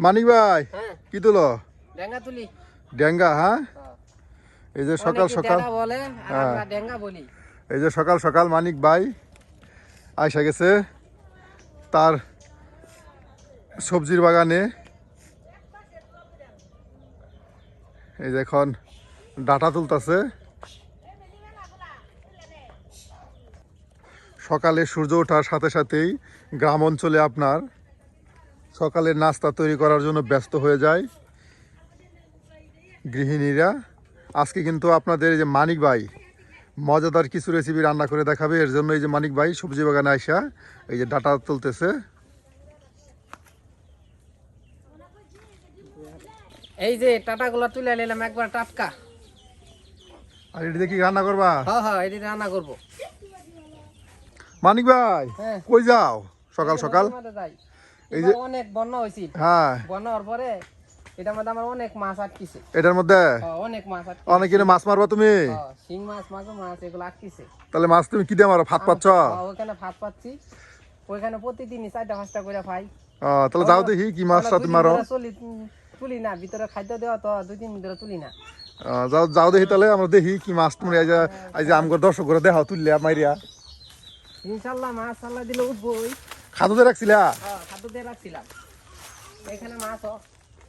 মানিক ভাই কি তুলো? ডেঙ্গা তুলি। ডেঙ্গা? হ্যাঁ, এই যে সকাল সকাল বলে আর আমরা ডেঙ্গা বলি। এই যে সকাল সকাল মানিক ভাই আইসা গেছে তার সবজির বাগানে। এই যে এখন ডাটা তুলতেছে। সকালে সূর্য ওঠার সাথে সাথেই গ্রাম অঞ্চলে আপনার সকালের নাস্তা তৈরি করার জন্য ব্যস্ত হয়ে যায় গৃহিণীরা। আজকে কিন্তু আপনাদের এই যে মানিক ভাই মজাদার কিছু রেসিপি রান্না করে দেখাবে। এর জন্য এই যে মানিক ভাই সবজি বাগানে আইসা এই যে ডাটা তুলতেছে। এই যে টাটাগুলো তুলে নিলাম একবার টাটকা। আর এটি দেখি রান্না করবা? হ্যাঁ হ্যাঁ, এটি রান্না করব। মানিক ভাই কই যাও সকাল সকাল? এই যে অনেক বন্যা হইছে। হ্যাঁ, বন্যা হওয়ার পরে এটার মধ্যে আমার অনেক মাছ আটকিছে। এটার মধ্যে অনেক মাছ আটকিছে। অনেক কিনে মাছ মারবা তুমি? শিং মাছ, মাগুর মাছ এগুলো আটকিছে। তাহলে মাছ তুমি কি দিয়ে মারো? ফাত পাচ্ছ? ওইখানে ফাত পাচ্ছি। ওইখানে প্রতিদিনই 4-5টা করে পাই। তাহলে যাও দেখি কি মাছ সাথে মারো। তুলি না, ভিতরে খাদ্য দেওয়া তো 2-3 দিন ধরে তুলি না। যাও যাও দেখি তাহলে আমরা দেখি কি মাছ তুমি এই যে আমগো দর্শক করে দেখাও তুললে মাইরিয়া। ইনশাআল্লাহ মাছ আল্লাহ দিলে উঠবই। খাদ্য দিয়ে রাখছিলা? খাদ্য দিয়ে রাখছিলাম। এখানে মাছ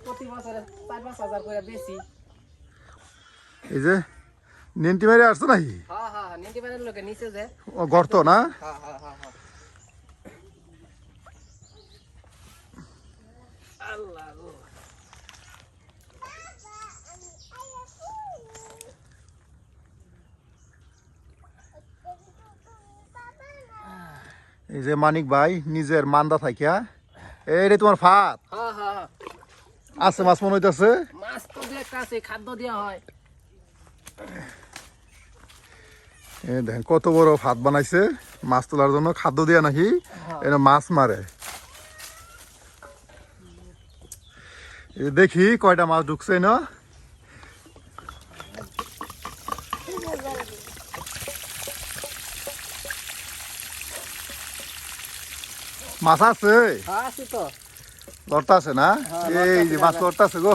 প্রতি বছরে 4-5 হাজার করে বেশি। এই যে নেন্টি মারি আসছো নাকি? হ্যাঁ হ্যাঁ, নেন্টি মারের লোকে নিচে যে গর্ত না? হ্যাঁ হ্যাঁ হ্যাঁ হ্যাঁ। আল্লাহ গো। এই যে মানিক ভাই নিজের মান্দা থাকিয়া এই রে তোমার ফাত হ্যাঁ হ্যাঁ আছে মাছ মনে হইতাছে। মাছ তো একটা আছে, খাদ্য দেওয়া হয়। এই দেখেন কত বড় ফাত বানাইছে মাছ তোলার জন্য। খাদ্য দিয়া নাকি এটা মাছ মারে। এই দেখি কয়টা মাছ ঢুকছে না। মাছ আছে? আছে তো। লড়তা আছে না? এই যে মাছ লড়তা আছে গো।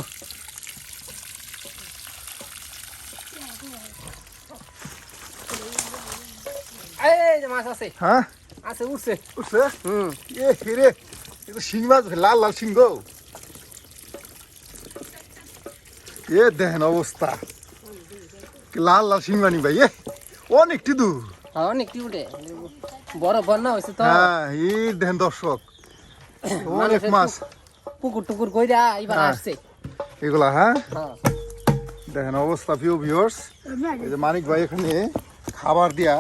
এই যে মাছ আছে। হ্যাঁ আছে, উঠছে। উঠছে? এ হিরে এটা শিং মাছ, লাল লাল শিং গো। এ দেখেন অবস্থা, লাল লাল শিং মানি ভাই। অনেকটি দূর। হ্যাঁ অনেকটি উঠে, বড় বন্যা হয়েছে তো। হ্যাঁ এই দেখেন দর্শক অনেক মাছ পুকুর টুকুর কইরা এবার আসছে এগুলা। হ্যাঁ হ্যাঁ দেখেন অবস্থা প্রিয় ভিউয়ার্স। এই যে মানিক ভাই এখানে খাবার দিয়া,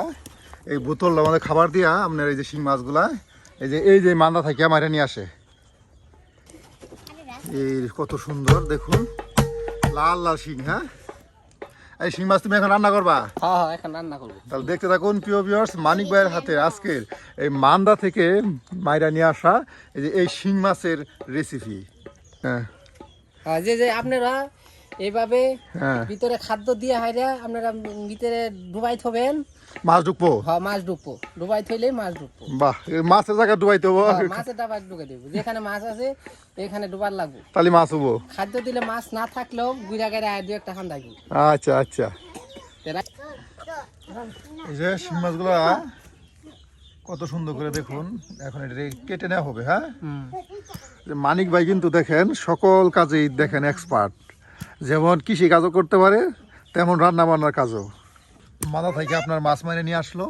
এই বোতলটার মধ্যে খাবার দিয়া আপনার এই যে শিং মাছগুলা এই যে মান্দা থাকিয়া মারে নিয়ে আসে। এই কত সুন্দর দেখুন লাল লাল শিং। হ্যাঁ এই শিং মাছ তুমি এখন রান্না করবা? হ্যাঁ হ্যাঁ, এখন রান্না করবো। তাহলে দেখতে থাকুন প্রিয় ভিউয়ার্স, মানিক ভাইয়ের হাতে আজকের এই মান্দা থেকে মাইরা নিয়ে আসা এই যে এই শিং মাছের রেসিপি। হ্যাঁ যে আপনারা এইভাবে হ্যাঁ ভিতরে খাদ্য দিয়ে হাইরা আপনারা ভিতরে ডুবাই থবেন। মাছ ঢুকবো? হ্যাঁ মাছ ঢুকবো, ডুবাই থইলে মাছ ঢুকবো। বাহ, মাছের জায়গা ডুবাইতে হবো? মাছের ডাবা ঢুকে দেবো, যেখানে মাছ আছে এখানে ডুবার লাগবো। তাহলে মাছ হবো? খাদ্য দিলে মাছ না থাকলেও গুড়া গাড়ি আর 2-1টা খান থাকবে। আচ্ছা আচ্ছা। এই যে শিং মাছগুলা কত সুন্দর করে দেখুন, এখন এটা কেটে নেওয়া হবে। হ্যাঁ মানিক ভাই কিন্তু দেখেন সকল কাজেই দেখেন এক্সপার্ট। যেমন কৃষি কাজও করতে পারে, তেমন রান্না বান্নার কাজও। মাথা থেকে আপনার মাছ মারে নিয়ে আসলো।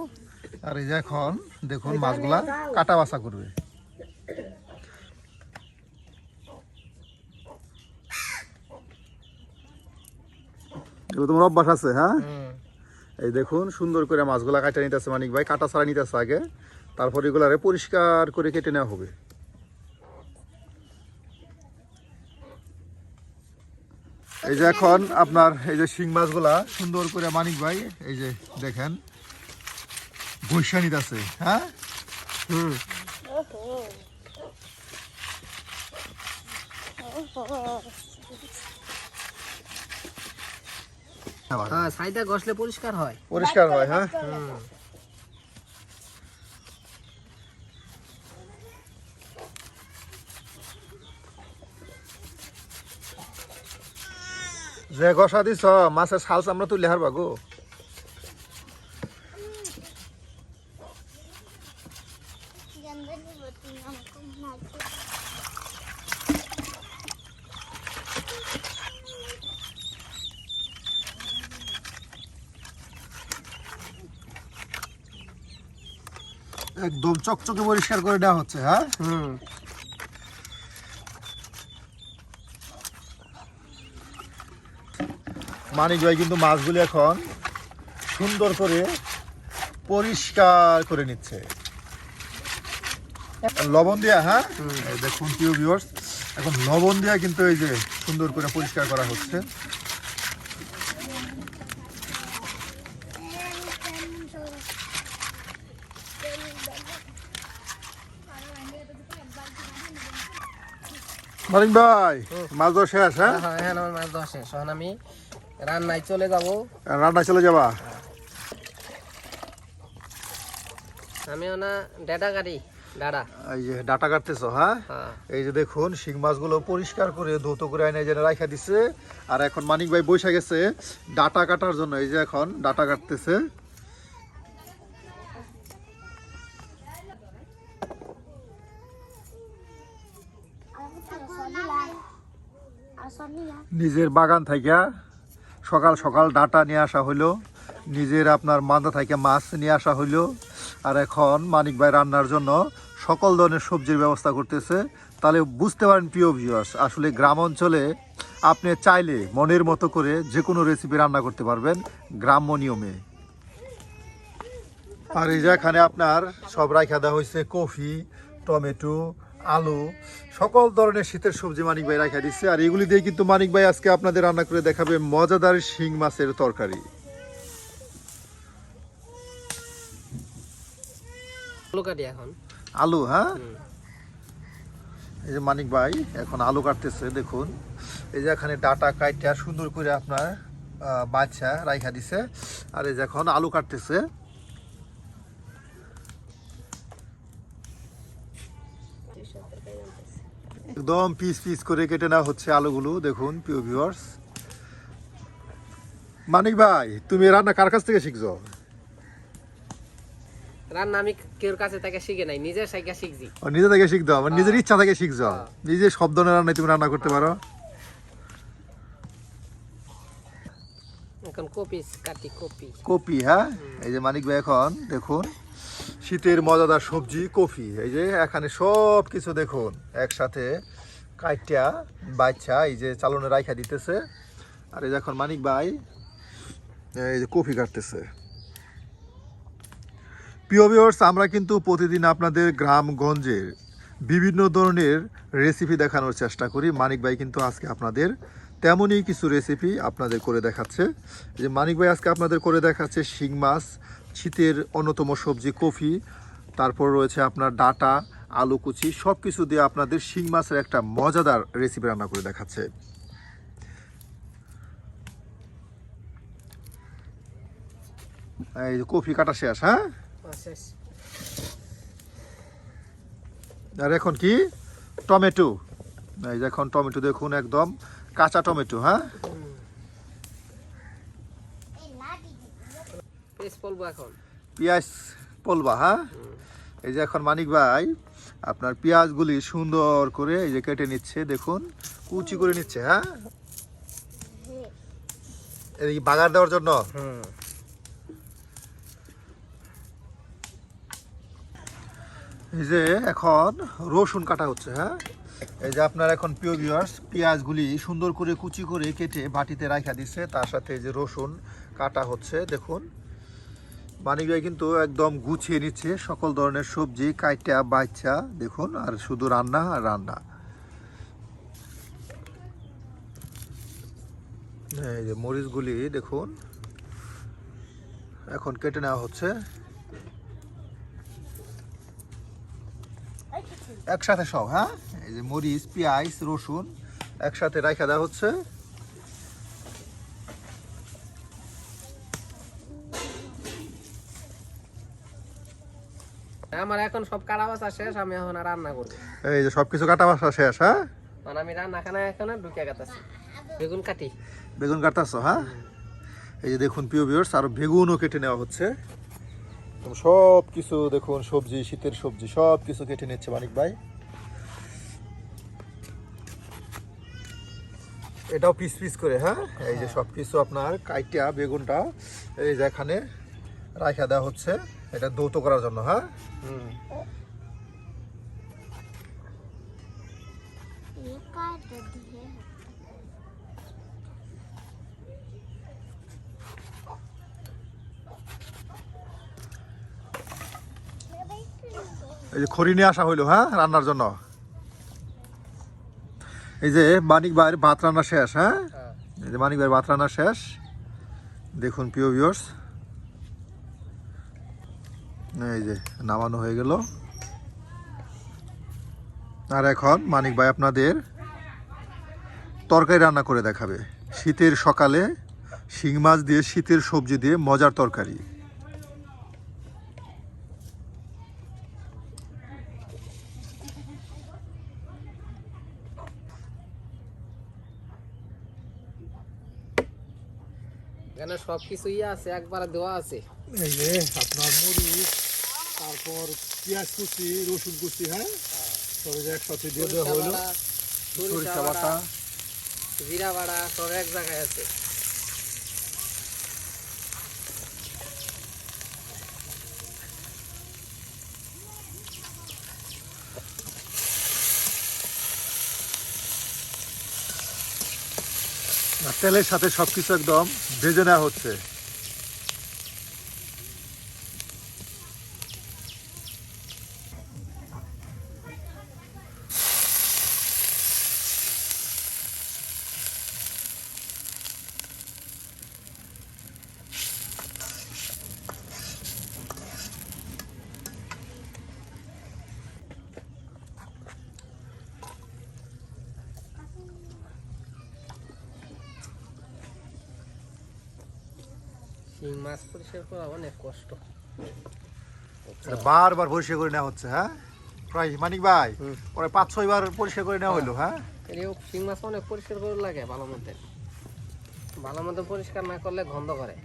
আর এই যে এখন দেখুন মাছগুলা কাটা বাছা করবে। এগুলো তোমার অভ্যাস আছে? হ্যাঁ এই দেখুন সুন্দর করে মাছগুলা কাটা নিতেছে মানিক ভাই, কাটা ছাড়া নিতেছে আগে, তারপর এগুলারে পরিষ্কার করে কেটে নেওয়া হবে। এই যে এখন আপনার এই যে শিং মাছগুলা সুন্দর করে মানিক ভাই এই যে দেখেন বৈশা নিতেছে। হ্যাঁ হ্যাঁ সাইডা ঘষলে পরিষ্কার হয়। পরিষ্কার হয়। হ্যাঁ যে গসা দিছ মাছের ছাল চামড়া তুলে হারবা গো। একদম চকচকে পরিষ্কার করে দেওয়া হচ্ছে, হ্যাঁ। মানিক ভাই কিন্তু মাছগুলি এখন সুন্দর করে পরিষ্কার করে নিচ্ছে লবণ দিয়া, হ্যাঁ। এই দেখুন প্রিয় ভিউয়ার্স, এখন লবণ দিয়া কিন্তু এই যে সুন্দর করে পরিষ্কার করা হচ্ছে। মানিক ভাই মাছ ধরা শেষ, হ্যাঁ? হ্যাঁ হ্যাঁ, আমার মাছ ধোয়া শেষ। এখন আমি রান্নায় চলে যাব। রান্নায় চলে যাবা? আমি না ডাটা কাটি, ডাটা। এই যে ডাটা কাটতেছো, হ্যাঁ। হ্যাঁ, এই যে দেখুন শিং মাছগুলো পরিষ্কার করে ধৌত করে আইনে যেন রাখা দিছে। আর এখন মানিক ভাই বসে গেছে ডাটা কাটার জন্য। এই যে এখন ডাটা কাটতেছে। নিজের বাগান থেকে সকাল সকাল ডাটা নিয়ে আসা হইলো, নিজের আপনার মান্দা থেকে মাছ নিয়ে আসা হইলো। আর এখন মানিক ভাই রান্নার জন্য সকল ধরনের সবজির ব্যবস্থা করতেছে। তাহলে বুঝতে পারেন প্রিয় ভিউয়ার্স, আসলে গ্রাম অঞ্চলে আপনি চাইলে মনের মতো করে যে কোনো রেসিপি রান্না করতে পারবেন গ্রাম্য নিয়মে। আর এই যে এখানে আপনার সব রাখা দেওয়া হয়েছে কফি, টমেটো, আলু, সকল ধরনের শীতের সবজি মানিক ভাই রাখা দিচ্ছে। আর এগুলি দিয়ে কিন্তু মানিক ভাই আজকে আপনাদের রান্না করে দেখাবে মজাদার শিং মাছের তরকারি। আলু কাটি এখন। আলু, হ্যাঁ। এই যে মানিক ভাই এখন আলু কাটতেছে। দেখুন এই যে এখানে ডাটা কাইটা সুন্দর করে আপনার বাচ্চা রাখা দিছে। আর এই যে এখন আলু কাটতেছে। একদম পিস পিস করে কেটে নেওয়া হচ্ছে আলুগুলো। দেখুন প্রিয় ভিউয়ার্স, মানিক ভাই তুমি রান্না কার কাছ থেকে শিখছো? রান্না আমি কেউর কাছে থেকে শিখে নাই, নিজের সাইকা শিখছি। নিজে থেকে শিখছো, মানে নিজের ইচ্ছা থেকে শিখছো? নিজে সব ধরনের রান্না তুমি রান্না করতে পারো? এখন কপি কাটি, কপি। কপি, হ্যাঁ। এই যে মানিক ভাই এখন দেখুন শীতের মজাদার সবজি কফি, এই যে এখানে সব কিছু দেখুন একসাথে কাইটা বাচ্চা এই যে চালনে রাইখা দিতেছে। আর এই যে এখন মানিক ভাই এই যে কফি কাটতেছে। প্রিয় ভিউয়ার্স, আমরা কিন্তু প্রতিদিন আপনাদের গ্রামগঞ্জের বিভিন্ন ধরনের রেসিপি দেখানোর চেষ্টা করি। মানিক ভাই কিন্তু আজকে আপনাদের তেমনই কিছু রেসিপি আপনাদের করে দেখাচ্ছে। যে মানিক ভাই আজকে আপনাদের করে দেখাচ্ছে শিং মাছ, শীতের অন্যতম সবজি কফি, তারপর রয়েছে আপনার ডাটা, আলু কুচি, সব কিছু দিয়ে আপনাদের শিং মাছের একটা মজাদার রেসিপি রান্না করে দেখাচ্ছে। এই যে কফি কাটা শেষ, হ্যাঁ। শেষ। আর এখন কি টমেটো, এই যে এখন টমেটো দেখুন একদম কাঁচা টমেটো, হ্যাঁ। পেস্ট পলবো এখন। পেঁয়াজ পলবা, হ্যাঁ। এই যে এখন মানিক ভাই আপনার পেঁয়াজগুলি সুন্দর করে এই যে কেটে নিচ্ছে। দেখুন কুচি করে নিচ্ছে, হ্যাঁ। এই বাগার দেওয়ার জন্য। এই যে এখন রসুন কাটা হচ্ছে, হ্যাঁ। এই যে আপনার এখন প্রিয় ভিউয়ার্স পেঁয়াজগুলি সুন্দর করে কুচি করে কেটে বাটিতে রাখা দিচ্ছে, তার সাথে এই যে রসুন কাটা হচ্ছে। দেখুন মানিক ভাই কিন্তু একদম গুছিয়ে নিচ্ছে সকল ধরনের সবজি কাইটা বাচ্চা। দেখুন আর শুধু রান্না আর রান্না। এই যে মরিচগুলি দেখুন এখন কেটে নেওয়া হচ্ছে একসাথে সব, হ্যাঁ। এই যে মরিচ, পেঁয়াজ, রসুন একসাথে রাখা দেওয়া হচ্ছে। আমার এখন সব কাটা বাছা শেষ, আমি এখন আর রান্না করবো। এই যে সবকিছু কাটা বাছা শেষ, হ্যাঁ। মানে আমি রান্না খানা এখন ঢুকে গেছি। বেগুন কাটি। বেগুন কাটতেছো, হ্যাঁ? এই যে দেখুন প্রিয় ভিউয়ার্স, আর বেগুনও কেটে নেওয়া হচ্ছে। সব কিছু দেখুন, সবজি, শীতের সবজি সব কিছু কেটে নিচ্ছে মানিক ভাই। এটাও পিস পিস করে, হ্যাঁ? এই যে সব কিছু আপনার কাইটা বেগুনটা এই যে এখানে রাখা দেওয়া হচ্ছে, এটা দৌত করার জন্য, হ্যাঁ? এই যে খড়ি নিয়ে আসা হইলো, হ্যাঁ, রান্নার জন্য। এই যে মানিক ভাইয়ের ভাত রান্না শেষ, হ্যাঁ? এই যে মানিক ভাইয়ের ভাত রান্না শেষ, দেখুন প্রিয় ভিউয়ার্স। এই যে নামানো হয়ে গেল। আর এখন মানিক ভাই আপনাদের তরকারি রান্না করে দেখাবে। শীতের সকালে শিং মাছ দিয়ে, শীতের সবজি দিয়ে মজার তরকারি। এখানে সব কিছুই আছে, একবারে দেওয়া আছে। এই যে আপনার মরিচ, তারপর পেঁয়াজ কুচি, রসুন কুচি, হ্যাঁ, সব একসাথে দিয়ে দেওয়া হলো। সরিষা বাটা, জিরা বাটা সব এক জায়গায় আছে। আর তেলের সাথে সবকিছু একদম ভেজে নেওয়া হচ্ছে। শিং মাছ পরিষ্কার করা অনেক কষ্ট। এটা বারবার পরিষ্কার করে নেওয়া হচ্ছে, হ্যাঁ, প্রায় মানিক ভাই পরে 5-6 বার পরিষ্কার করে নেওয়া হলো, হ্যাঁ। এও শিং মাছ অনেক পরিষ্কার করে লাগে, ভালো মতো পরিষ্কার না করলে গন্ধ করে।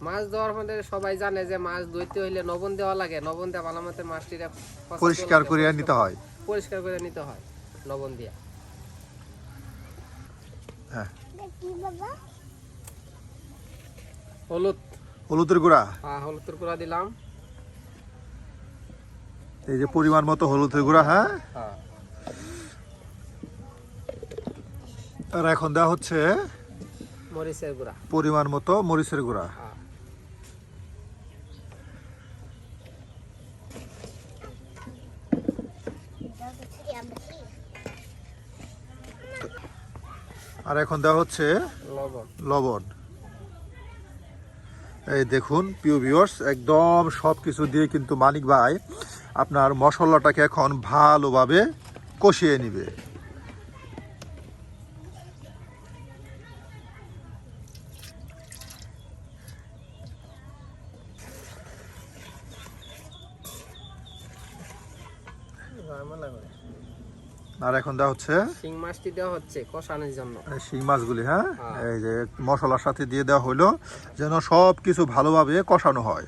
মাছ দেওয়ার মধ্যে সবাই জানে যে মাছ ধুইতে হইলে লবণ দেওয়া লাগে, লবণ দেওয়া ভালো মতো মাছটিরা পরিষ্কার করে নিতে হয়, পরিষ্কার করে নিতে হয় লবণ দিয়া। হ্যাঁ, হলুদের গুঁড়া, হলুদের গুঁড়া দিলাম। এই যে পরিমাণ মতো হলুদের গুঁড়া, হ্যাঁ। আর এখন দেওয়া হচ্ছে মরিচের গুঁড়া, পরিমাণ মতো মরিচের গুঁড়া। আর এখন দেওয়া হচ্ছে লবণ। এই দেখুন প্রিয় ভিউয়ার্স, একদম সব কিছু দিয়ে কিন্তু মানিক ভাই আপনার মশলাটাকে এখন ভালোভাবে কষিয়ে নিবে। আর এখন দেওয়া হচ্ছে শিং মাছটি দেওয়া হচ্ছে কষানোর জন্য, শিং মাছগুলি, হ্যাঁ, এই যে মশলার সাথে দিয়ে দেওয়া হলো যেন সব কিছু ভালোভাবে কষানো হয়।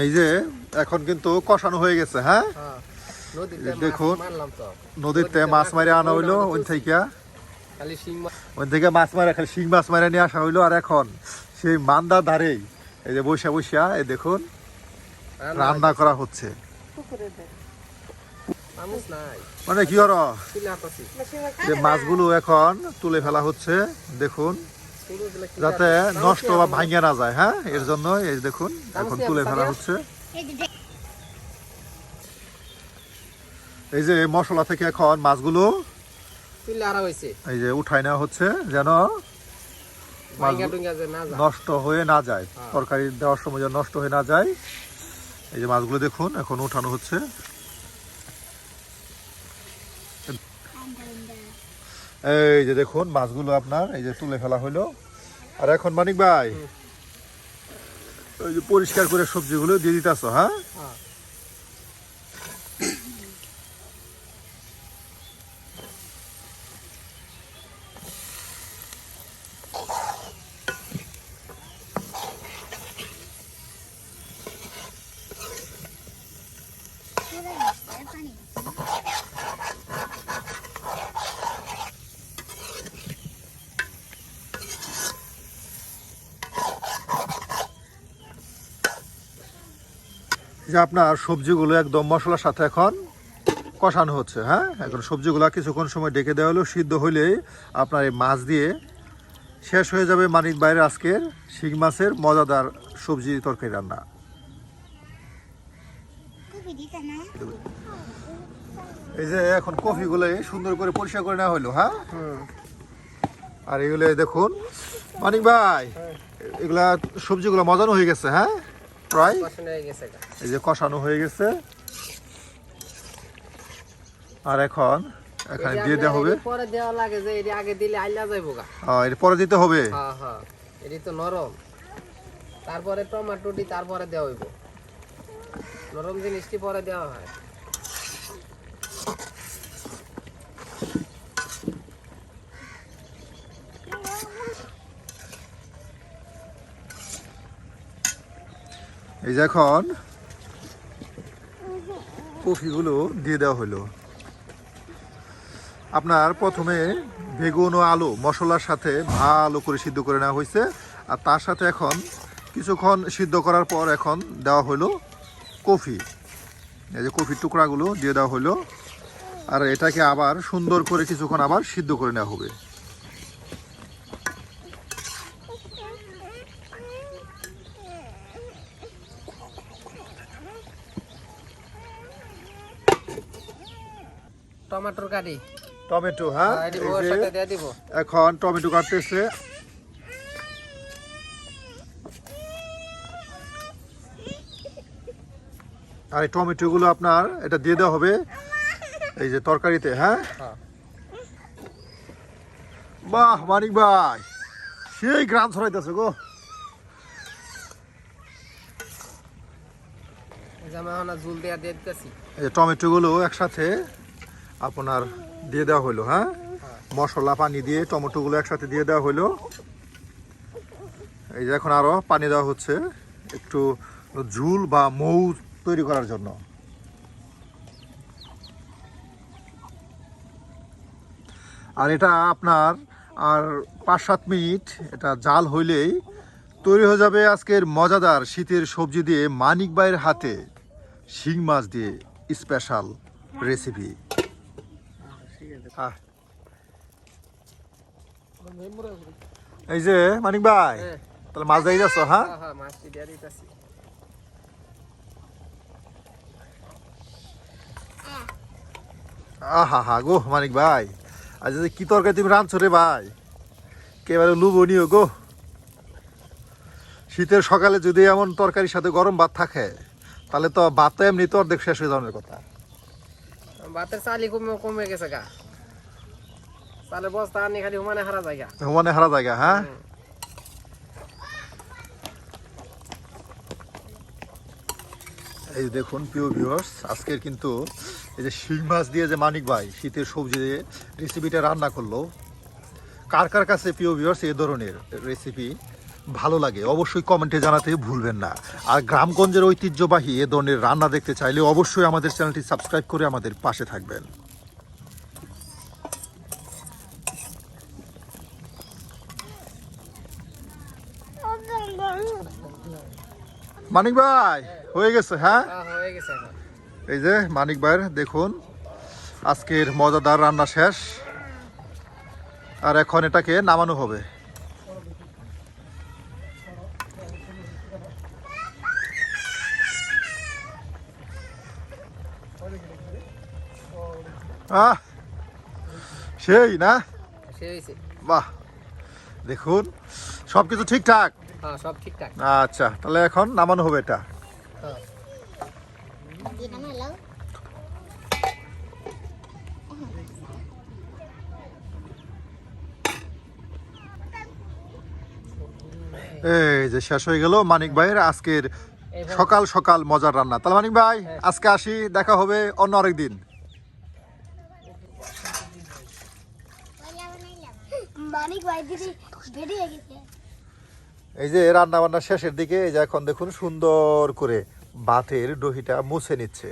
এই যে এখন কিন্তু কষানো হয়ে গেছে, হ্যাঁ। দেখুন নদীতে মাছ মারে আনা হইলো, ওই থেকে মাছ মারা, খালি শিং মাছ মারা নিয়ে আসা হইলো। আর এখন সেই মান্দার ধারেই এই যে বসে এই দেখুন রান্না করা হচ্ছে। মানে কি আর যে মাছগুলো এখন তুলে ফেলা হচ্ছে, দেখুন, যাতে নষ্ট বা ভাঙিয়ে না যায়, হ্যাঁ, এর জন্য এই দেখুন এখন তুলে ফেলা হচ্ছে। এই যে মশলা থেকে এখন মাছগুলো এই যে উঠাই নেওয়া হচ্ছে যেন নষ্ট হয়ে না যায়, তরকারি দেওয়ার সময় যেন নষ্ট হয়ে না যায়, এই যে মাছগুলো দেখুন এখন উঠানো হচ্ছে। এই যে দেখুন মাছগুলো আপনার এই যে তুলে ফেলা হলো। আর এখন মানিক ভাই ওই যে পরিষ্কার করে সবজিগুলো দিয়ে দিতেছো, হ্যাঁ? হ্যাঁ। যে আপনার সবজিগুলো একদম মশলার সাথে এখন কষানো হচ্ছে, হ্যাঁ? এখন সবজিগুলো কিছুক্ষণ সময় ডেকে দেওয়া হলো, সিদ্ধ হলেই আপনার এই মাছ দিয়ে শেষ হয়ে যাবে মানিক ভাইয়ের আজকের শিং মাছের মজাদার সবজি তরকারি রান্না। এই যে এখন কফিগুলো সুন্দর করে পরিষ্কার করে নেওয়া হলো, হ্যাঁ? আর এগুলো দেখুন মানিক ভাই এগুলা সবজিগুলো মজানো হয়ে গেছে, হ্যাঁ? প্রায় এই যে কষানো হয়ে গেছে। আর এখন এখানে দিয়ে দেওয়া হবে। পরে দেওয়া লাগে যে এটি আগে দিলে আইলা যাইবো গা। এটা পরে দিতে হবে। হ্যাঁ হ্যাঁ, এটি তো নরম। তারপরে টমেটোটি তারপরে দেওয়া হইব। নরম জিনিসটি পরে দেওয়া হয়। এই যে এখন কফিগুলো দিয়ে দেওয়া হলো। আপনার প্রথমে বেগুন ও আলু মশলার সাথে ভালো করে সিদ্ধ করে নেওয়া হয়েছে। আর তার সাথে এখন কিছুক্ষণ সিদ্ধ করার পর এখন দেওয়া হলো কফি। এই যে কফির টুকরাগুলো দিয়ে দেওয়া হলো। আর এটাকে আবার সুন্দর করে কিছুক্ষণ আবার সিদ্ধ করে নেওয়া হবে। টমেটোর কাটি টমেটো, হ্যাঁ? এটি ওর সাথে দিয়ে দিব। এখন টমেটো কাটতেছে। আর এই টমেটো গুলো আপনার এটা দিয়ে দেওয়া হবে এই যে তরকারিতে, হ্যাঁ? বাহ মানিক ভাই সেই গ্রাম ছড়াইতেছে গো। ঝুল দিয়ে দিতেছি। এই যে টমেটো গুলো একসাথে আপনার দিয়ে দেওয়া হলো, হ্যাঁ? মশলা পানি দিয়ে টমেটো গুলো একসাথে দিয়ে দেওয়া হলো। এই যে এখন আরো পানি দেওয়া হচ্ছে একটু ঝুল বা মৌ তৈরি করার জন্য। আর এটা আপনার আর 5-7 মিনিট এটা জাল হইলেই তৈরি হয়ে যাবে আজকের মজাদার শীতের সবজি দিয়ে মানিক ভাইয়ের হাতে শিং মাছ দিয়ে স্পেশাল রেসিপি। এই যে মানিক ভাই তাহলে মাছ দিয়ে যাচ্ছ, হ্যাঁ? মাছটি দিয়ে দিতেছি। আহা হা গো মানিক ভাই আজ যে কি তরকারি তুমি রাঁধছো রে ভাই, একেবারে লুবনীয় গো। শীতের সকালে যদি এমন তরকারির সাথে গরম ভাত থাকে তাহলে তো ভাত তো এমনি তো অর্ধেক শেষ হয়ে যাওয়ার কথা। ভাতের চালি কমে গেছে গা, চালের বস্তা আনি খালি হুমানে হারা জায়গা, হুমানে হারা জায়গা, হ্যাঁ? এই দেখুন প্রিয় ভিউয়ার্স আজকের কিন্তু এই যে শিং মাছ দিয়ে যে মানিক ভাই শীতের সবজি দিয়ে রেসিপিটা রান্না করলো, কার কার কাছে প্রিয় ভিউয়ার্স এই ধরনের রেসিপি ভালো লাগে অবশ্যই কমেন্টে জানাতে ভুলবেন না। আর গ্রামগঞ্জের ঐতিহ্যবাহী এ ধরনের রান্না দেখতে চাইলে অবশ্যই আমাদের চ্যানেলটি সাবস্ক্রাইব করে আমাদের পাশে থাকবেন। মানিক ভাই হয়ে গেছে, হ্যাঁ? হয়ে গেছে। এই যে মানিক ভাইয়ের দেখুন আজকের মজাদার রান্না শেষ। আর এখন এটাকে নামানো হবে। সেই না, বাহ দেখুন সবকিছু ঠিকঠাক। সব ঠিকঠাক। আচ্ছা তাহলে এখন নামানো হবে এটা। এই যে শেষ হয়ে গেল মানিক ভাইয়ের আজকের সকাল সকাল মজার রান্না। তাহলে মানিক ভাই আজকে আসি, দেখা হবে অন্য আরেক দিন। এই যে রান্না বান্না শেষের দিকে, এই যে এখন দেখুন সুন্দর করে ভাতের দহিটা মুছে নিচ্ছে।